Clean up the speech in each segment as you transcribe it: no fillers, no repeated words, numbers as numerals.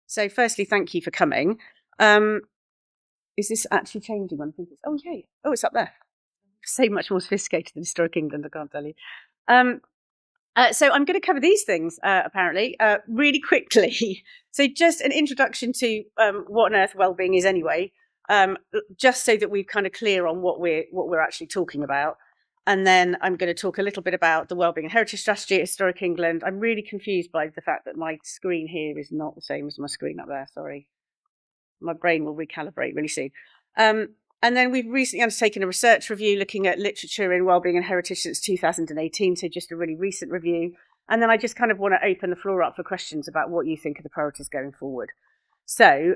So firstly, thank you for coming. Is this actually changing? Oh, yay. Oh, it's up there. So much more sophisticated than Historic England, I can't tell you. So I'm going to cover these things, apparently, really quickly. So just an introduction to what on earth wellbeing is anyway, just so that we're kind of clear on what we're actually talking about. And then I'm going to talk a little bit about the Wellbeing and Heritage Strategy at Historic England. I'm really confused by the fact that my screen here is not the same as my screen up there. Sorry. My brain will recalibrate really soon. And then we've recently undertaken a research review looking at literature in wellbeing and heritage since 2018, so just a really recent review. And then I just kind of want to open the floor up for questions about what you think are the priorities going forward. So,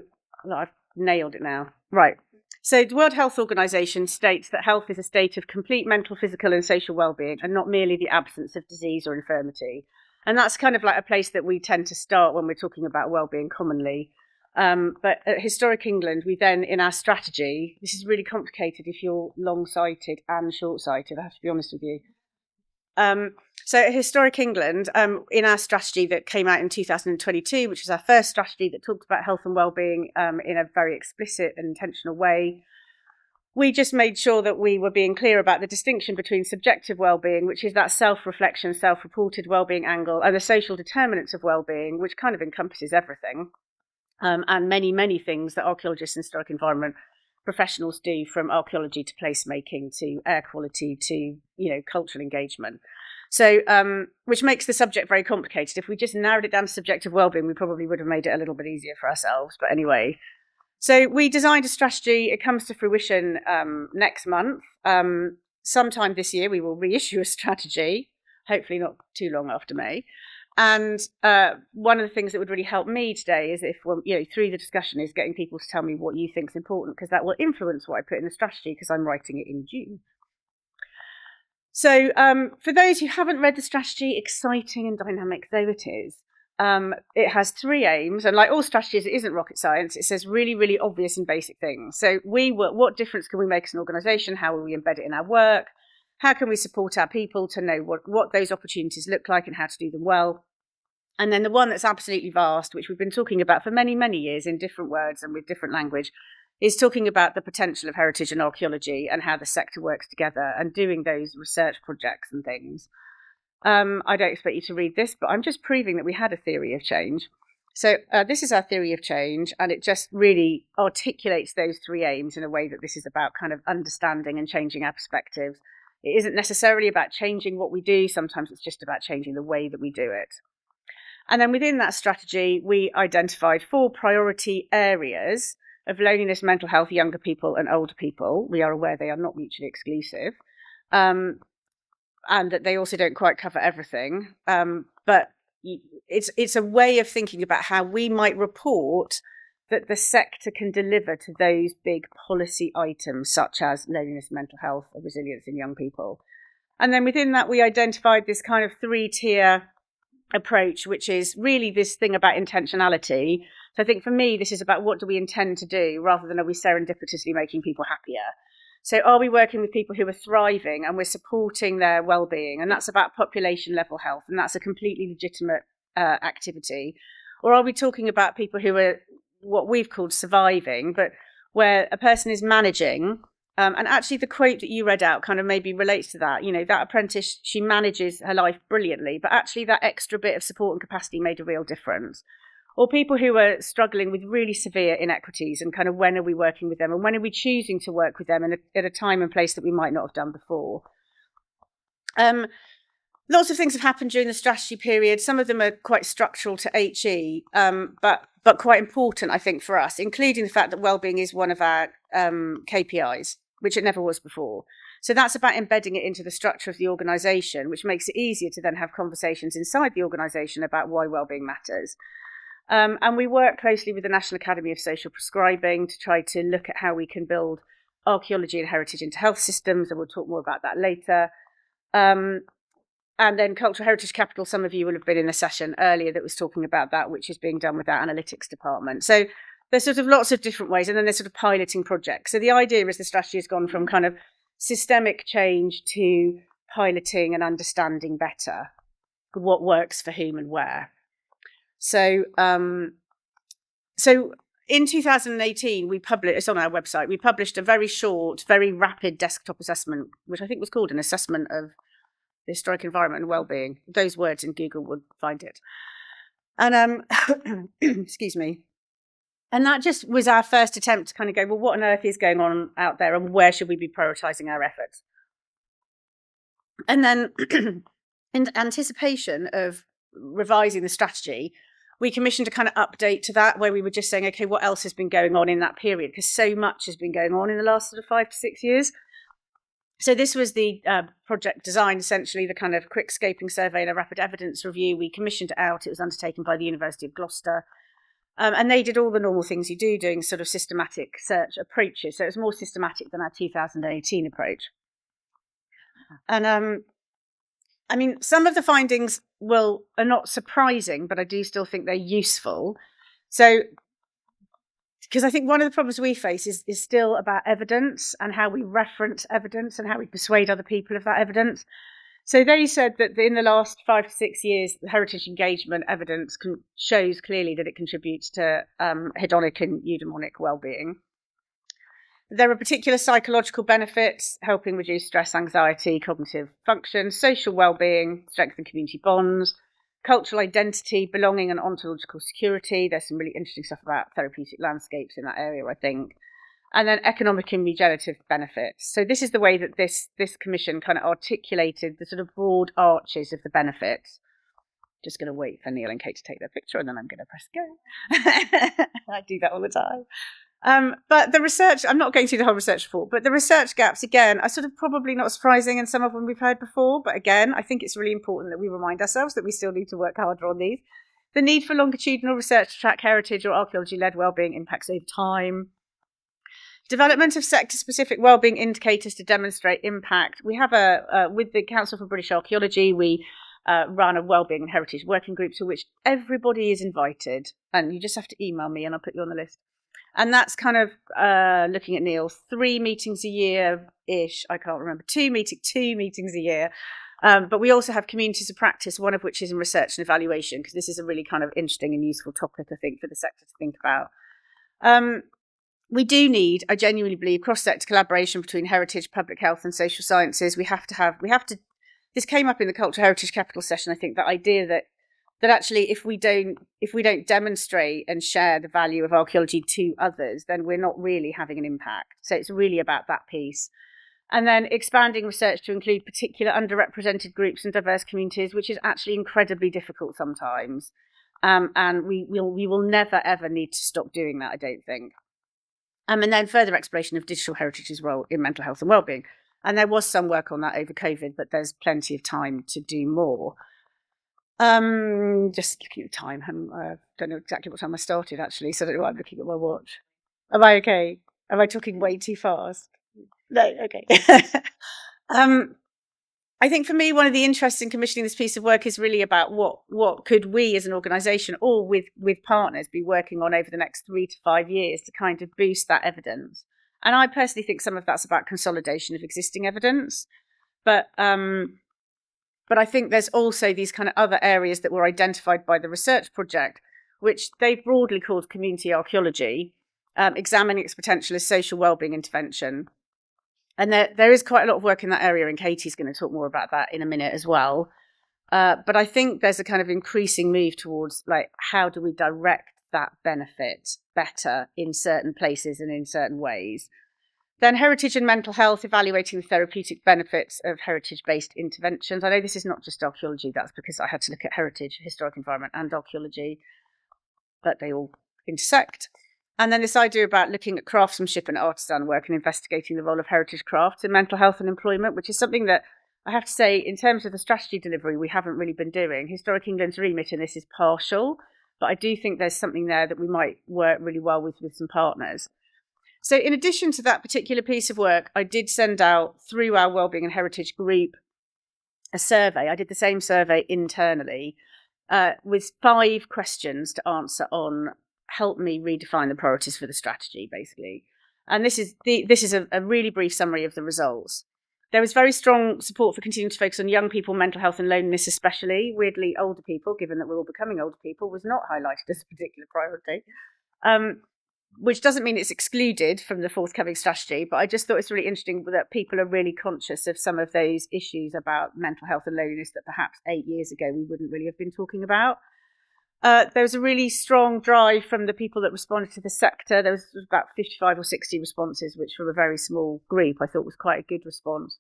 I've nailed it now. Right. So the World Health Organization states that health is a state of complete mental, physical and social well-being, and not merely the absence of disease or infirmity. And that's kind of like a place that we tend to start when we're talking about well-being commonly. But at Historic England, we then, in our strategy, this is really complicated if you're long-sighted and short-sighted, I have to be honest with you. So at Historic England, in our strategy that came out in 2022, which was our first strategy that talked about health and wellbeing in a very explicit and intentional way, we just made sure that we were being clear about the distinction between subjective wellbeing, which is that self-reflection, self-reported wellbeing angle, and the social determinants of wellbeing, which kind of encompasses everything. And many, many things that archaeologists and historic environment professionals do, from archaeology to placemaking to air quality to, cultural engagement. So, which makes the subject very complicated. If we just narrowed it down to subjective wellbeing, we probably would have made it a little bit easier for ourselves. But anyway, so we designed a strategy. It comes to fruition next month. Sometime this year, we will reissue a strategy, hopefully not too long after May. And one of the things that would really help me today is if, through the discussion, is getting people to tell me what you think is important, because that will influence what I put in the strategy, because I'm writing it in June. So for those who haven't read the strategy, exciting and dynamic though it is, it has 3 aims. And like all strategies, it isn't rocket science. It says really, really obvious and basic things. So what difference can we make as an organisation? How will we embed it in our work? How can we support our people to know what those opportunities look like and how to do them well? And then the one that's absolutely vast, which we've been talking about for many, many years in different words and with different language, is talking about the potential of heritage and archaeology and how the sector works together and doing those research projects and things. I don't expect you to read this, but I'm just proving that we had a theory of change. So this is our theory of change, and it just really articulates those 3 aims in a way that this is about kind of understanding and changing our perspectives. It isn't necessarily about changing what we do. Sometimes it's just about changing the way that we do it. And then within that strategy, we identified 4 priority areas of loneliness, mental health, younger people and older people. We are aware they are not mutually exclusive, and that they also don't quite cover everything. But it's a way of thinking about how we might report that the sector can deliver to those big policy items, such as loneliness, mental health, and resilience in young people. And then within that, we identified this kind of 3-tier approach, which is really this thing about intentionality. So I think for me, this is about what do we intend to do rather than are we serendipitously making people happier. So are we working with people who are thriving and we're supporting their well-being? And that's about population level health, and that's a completely legitimate activity. Or are we talking about people who are what we've called surviving, but where a person is managing? And actually the quote that you read out kind of maybe relates to that. That apprentice, she manages her life brilliantly, but actually that extra bit of support and capacity made a real difference. Or people who are struggling with really severe inequities, and kind of when are we working with them, and when are we choosing to work with them at a time and place that we might not have done before. Lots of things have happened during the strategy period. Some of them are quite structural to HE, but quite important, I think, for us, including the fact that wellbeing is one of our KPIs, which it never was before. So that's about embedding it into the structure of the organisation, which makes it easier to then have conversations inside the organisation about why wellbeing matters. And we work closely with the National Academy of Social Prescribing to try to look at how we can build archaeology and heritage into health systems, and we'll talk more about that later. And then Cultural Heritage Capital, some of you will have been in a session earlier that was talking about that, which is being done with our analytics department. So there's sort of lots of different ways, and then there's sort of piloting projects. So the idea is the strategy has gone from kind of systemic change to piloting and understanding better what works for whom and where. So So in 2018, we published, it's on our website, we published a very short, very rapid desktop assessment, which I think was called an assessment of the historic environment and wellbeing. Those words in Google would find it. And excuse me. And that just was our first attempt to kind of go, well, what on earth is going on out there and where should we be prioritising our efforts? And then in anticipation of revising the strategy, we commissioned a kind of update to that where we were just saying, okay, what else has been going on in that period? Because so much has been going on in the last sort of 5 to 6 years. So this was the project design, essentially, the kind of quick scoping survey and a rapid evidence review. We commissioned it out. It was undertaken by the University of Gloucester. And they did all the normal things you do, doing sort of systematic search approaches. So it was more systematic than our 2018 approach. And I mean, some of the findings are not surprising, but I do still think they're useful. So, because I think one of the problems we face is still about evidence and how we reference evidence and how we persuade other people of that evidence. So they said that in the last 5 to 6 years, the heritage engagement evidence shows clearly that it contributes to hedonic and eudaimonic well-being. There are particular psychological benefits, helping reduce stress, anxiety, cognitive function, social well-being, strengthen community bonds, cultural identity, belonging and ontological security. There's some really interesting stuff about therapeutic landscapes in that area, I think. And then economic and regenerative benefits. So this is the way that this commission kind of articulated the sort of broad arches of the benefits. Just going to wait for Neil and Kate to take their picture and then I'm going to press go. I do that all the time. But the research, I'm not going through the whole research report, but the research gaps, again, are sort of probably not surprising, and some of them we've heard before. But again, I think it's really important that we remind ourselves that we still need to work harder on these. The need for longitudinal research to track heritage or archaeology-led wellbeing impacts over time. Development of sector-specific wellbeing indicators to demonstrate impact. We have with the Council for British Archaeology, we run a wellbeing and heritage working group to which everybody is invited. And you just have to email me and I'll put you on the list. And that's kind of looking at Neil, 3 meetings a year-ish. I can't remember, 2 meetings a year. But we also have communities of practice, one of which is in research and evaluation, because this is a really kind of interesting and useful topic, I think, for the sector to think about. We do need, I genuinely believe, cross-sector collaboration between heritage, public health and social sciences. We have to, this came up in the Cultural Heritage Capital session, I think, the idea that actually if we don't demonstrate and share the value of archaeology to others, then we're not really having an impact. So it's really about that piece. And then expanding research to include particular underrepresented groups and diverse communities, which is actually incredibly difficult sometimes. And we will never, ever need to stop doing that, I don't think. And then further exploration of digital heritage's role in mental health and wellbeing. And there was some work on that over COVID, but there's plenty of time to do more. Just looking at the time. I don't know exactly what time I started, actually, so I don't know why I'm looking at my watch. Am I okay? Am I talking way too fast? No, okay. I think for me, one of the interests in commissioning this piece of work is really about what could we as an organisation or with partners be working on over the next 3 to 5 years to kind of boost that evidence. And I personally think some of that's about consolidation of existing evidence. But I think there's also these kind of other areas that were identified by the research project, which they've broadly called community archaeology, examining its potential as social wellbeing intervention. And there is quite a lot of work in that area, and Katie's going to talk more about that in a minute as well. But I think there's a kind of increasing move towards, like, how do we direct that benefit better in certain places and in certain ways. Then heritage and mental health, evaluating the therapeutic benefits of heritage-based interventions. I know this is not just archaeology, that's because I had to look at heritage, historic environment and archaeology, but they all intersect. And then this idea about looking at craftsmanship and artisan work and investigating the role of heritage crafts in mental health and employment, which is something that I have to say, in terms of the strategy delivery, we haven't really been doing. Historic England's remit in this is partial, but I do think there's something there that we might work really well with some partners. So in addition to that particular piece of work, I did send out through our Wellbeing and Heritage group a survey. I did the same survey internally with 5 questions to answer on help me redefine the priorities for the strategy, basically. And this is a really brief summary of the results. There was very strong support for continuing to focus on young people, mental health and loneliness especially. Weirdly, older people, given that we're all becoming older people, was not highlighted as a particular priority. which doesn't mean it's excluded from the forthcoming strategy, but I just thought it's really interesting that people are really conscious of some of those issues about mental health and loneliness that perhaps 8 years ago we wouldn't really have been talking about. There was a really strong drive from the people that responded to the sector. There was about 55 or 60 responses, which from a very small group I thought was quite a good response.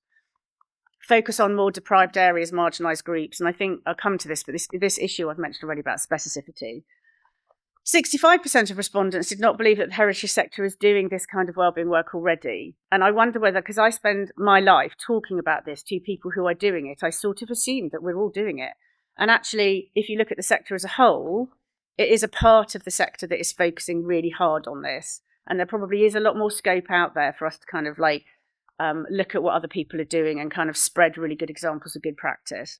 Focus on more deprived areas, marginalised groups. And I think I'll come to this, but this issue I've mentioned already about specificity. 65% of respondents did not believe that the heritage sector is doing this kind of wellbeing work already. And I wonder whether, because I spend my life talking about this to people who are doing it, I sort of assumed that we're all doing it. And actually, if you look at the sector as a whole, it is a part of the sector that is focusing really hard on this. And there probably is a lot more scope out there for us to kind of like look at what other people are doing and kind of spread really good examples of good practice.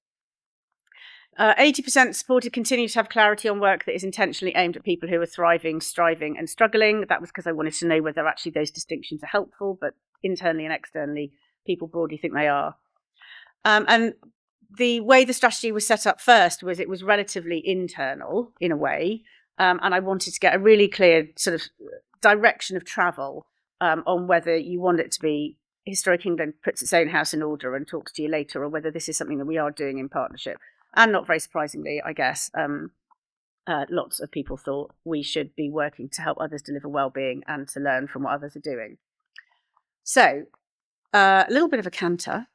80% supported continue to have clarity on work that is intentionally aimed at people who are thriving, striving and struggling. That was because I wanted to know whether actually those distinctions are helpful, but internally and externally, people broadly think they are. And the way the strategy was set up first was it was relatively internal in a way. And I wanted to get a really clear sort of direction of travel on whether you want it to be Historic England puts its own house in order and talks to you later, or whether this is something that we are doing in partnership. And not very surprisingly, I guess, lots of people thought we should be working to help others deliver well-being and to learn from what others are doing. So, a little bit of a canter.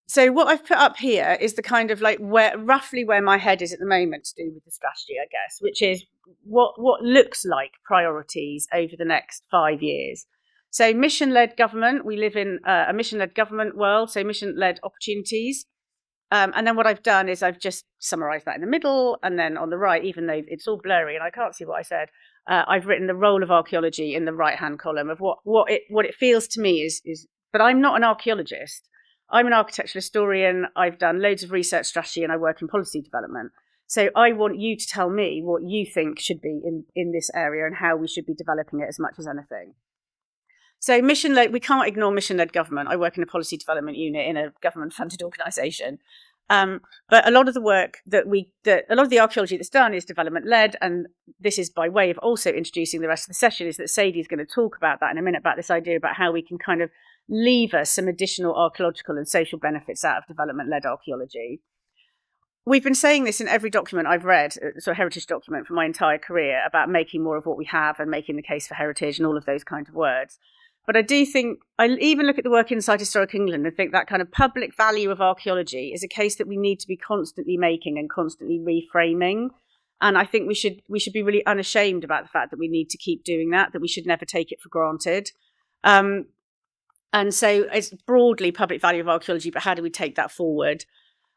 So what I've put up here is the kind of like roughly where my head is at the moment to do with the strategy, I guess, which is what looks like priorities over the next 5 years. So mission-led government, we live in a mission-led government world, so mission-led opportunities. And then what I've done is I've just summarised that in the middle, and then on the right, even though it's all blurry and I can't see what I said, I've written the role of archaeology in the right-hand column of what it feels to me is. But I'm not an archaeologist. I'm an architectural historian. I've done loads of research strategy, and I work in policy development. So I want you to tell me what you think should be in this area and how we should be developing it as much as anything. So mission-led, we can't ignore mission-led government. I work in a policy development unit in a government-funded organisation. But a lot of the work a lot of the archaeology that's done is development-led, and this is by way of also introducing the rest of the session, is that Sadie's going to talk about that in a minute, about this idea about how we can kind of lever some additional archaeological and social benefits out of development-led archaeology. We've been saying this in every document I've read, so a heritage document for my entire career, about making more of what we have and making the case for heritage and all of those kinds of words. But I do think, I even look at the work inside Historic England and think that kind of public value of archaeology is a case that we need to be constantly making and constantly reframing. And I think we should be really unashamed about the fact that we need to keep doing that we should never take it for granted. And so it's broadly public value of archaeology, but how do we take that forward?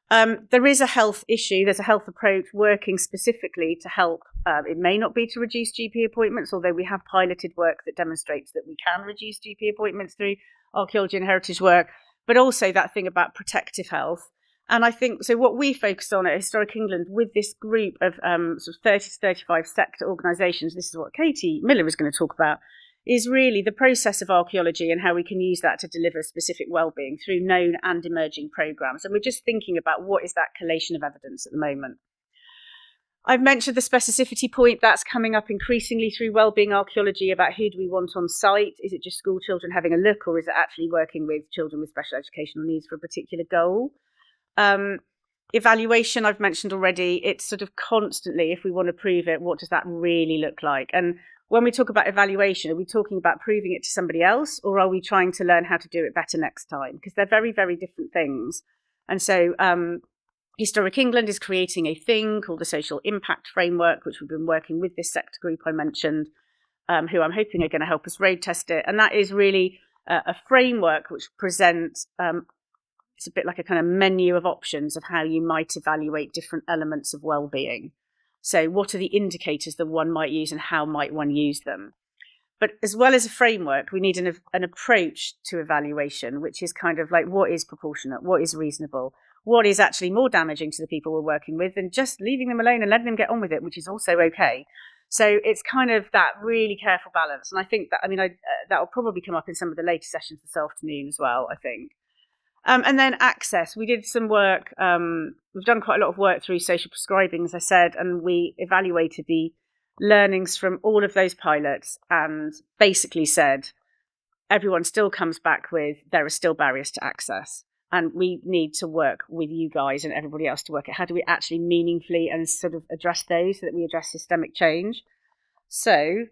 There is a health issue. There's a health approach working specifically to help. It may not be to reduce GP appointments, although we have piloted work that demonstrates that we can reduce GP appointments through archaeology and heritage work, but also that thing about protective health. And I think, so what we focused on at Historic England with this group of sort of 30 to 35 sector organisations, this is what Katie Miller is going to talk about, is really the process of archaeology and how we can use that to deliver specific wellbeing through known and emerging programmes. And we're just thinking about what is that collation of evidence at the moment. I've mentioned the specificity point that's coming up increasingly through wellbeing archaeology about who do we want on site. Is it just school children having a look, or is it actually working with children with special educational needs for a particular goal? Evaluation, I've mentioned already, it's sort of constantly, if we want to prove it, what does that really look like? And when we talk about evaluation, are we talking about proving it to somebody else, or are we trying to learn how to do it better next time? Because they're very, very different things. And so Historic England is creating a thing called the Social Impact Framework, which we've been working with this sector group I mentioned, who I'm hoping are going to help us road test it. And that is really a framework which presents, it's a bit like a kind of menu of options of how you might evaluate different elements of well-being. So what are the indicators that one might use and how might one use them? But as well as a framework, we need an approach to evaluation, which is kind of like what is proportionate, what is reasonable, what is actually more damaging to the people we're working with than just leaving them alone and letting them get on with it, which is also okay. So it's kind of that really careful balance. And I think that, that will probably come up in some of the later sessions this afternoon as well, I think. And then access. We did some work. We've done quite a lot of work through social prescribing, as I said, and we evaluated the learnings from all of those pilots and basically said, everyone still comes back with, there are still barriers to access. And we need to work with you guys and everybody else to work out how do we actually meaningfully and sort of address those so that we address systemic change. So